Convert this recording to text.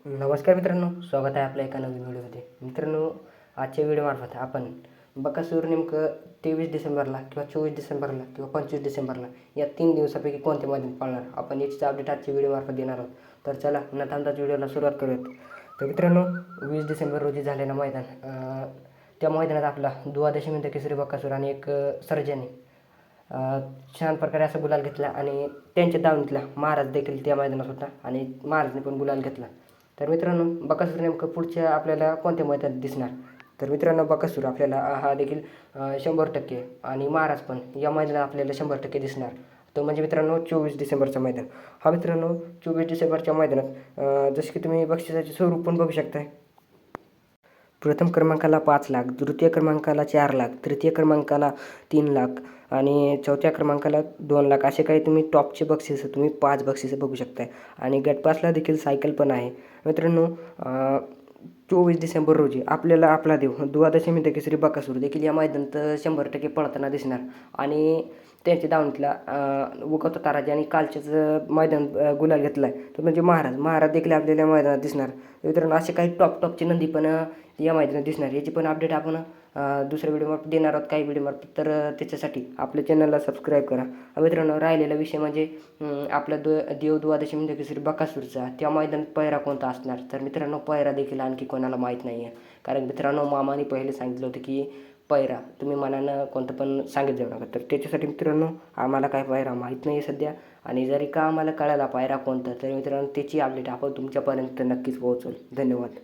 नमस्कार मित्रांनो, स्वागत आहे आपल्या एका नवीन व्हिडिओमध्ये. मित्रांनो, आजच्या व्हिडिओमार्फत आपण बकासूर नेमकं 23 डिसेंबरला किंवा 24 डिसेंबरला किंवा 25 डिसेंबरला या 3 दिवसापैकी कोणते मैदान पाळणार आपण याची अपडेट आजच्या व्हिडिओमार्फत देणार आहोत. तर चला न थांबताच व्हिडिओला सुरुवात करूयात. तर मित्रांनो, 20 डिसेंबर रोजी झालेलं मैदान, त्या मैदानात आपला द्वादशी मिनिटं केसरी बकासूर आणि एक सर्जाने छान प्रकारे असा गुलाल घेतला आणि त्यांच्या दावणीतला महाराज देखील त्या मैदानात होता आणि महाराजने पण गुलाल घेतला. तर मित्रांनो, बकासूर नेमकं पुढच्या आपल्याला कोणत्या मैदानात दिसणार? तर मित्रांनो, बकासूर आपल्याला हा देखील 100% आणि महाराज पण या मैदानात आपल्याला 100% दिसणार. तो म्हणजे मित्रांनो 24 डिसेंबरचं मैदान. हा मित्रांनो 24 डिसेंबरच्या मैदानात जसे की तुम्ही बक्षिसाचे स्वरूप पण बघू शकताय. प्रथम क्रमांकाला 5 लाख, द्वितीय क्रमांकाला 4 लाख, तृतीय क्रमांकाला 3 लाख आणि चौथ्या क्रमांकाला 2 लाख असे काही तुम्ही टॉपचे बक्षिसं तुम्ही 5 बक्षिसं बघू शकताय. आणि गटपासला देखील सायकल पण आहे. मित्रांनो, 24 डिसेंबर रोजी आपल्याला आपला देव द्वादशी मिनिटं केसरी बकासूर देखील या मैदानात 100% पळताना दिसणार आणि त्यांच्या दावणीतला उगवता तारा आणि कालच्याच मैदान गुलाल घेतला आहे तो म्हणजे महाराज देखील आपल्याला मैदानात दिसणार. मित्रांनो, असे काही टॉपचे नंदी पण या मैदानात दिसणार. याची पण अपडेट आपण दुसऱ्या व्हिडिओमार्फत देणार आहोत, काही व्हिडिओमार्फत. तर त्याच्यासाठी आपल्या चॅनलला सबस्क्राईब करा. मित्रांनो, राहिलेला विषय म्हणजे आपला देव द्वादशी मिनिटं केसरी बकासूरचा त्या मैदानात पायरा कोणता असणार. तर मित्रांनो, पायरा देखील आणखी कोणाला माहीत नाही आहे. कारण मित्रांनो, मामाने पहिले सांगितलं होतं की पायरा तुम्ही मनानं कोणतं पण सांगित जाऊ नका. तर त्याच्यासाठी मित्रांनो, आम्हाला काय पायरा माहीत नाही आहे सध्या. आणि जरी का आम्हाला कळाला पायरा कोणता, तर मित्रांनो त्याची अपडेट आपण तुमच्यापर्यंत नक्कीच पोहोचवू. धन्यवाद.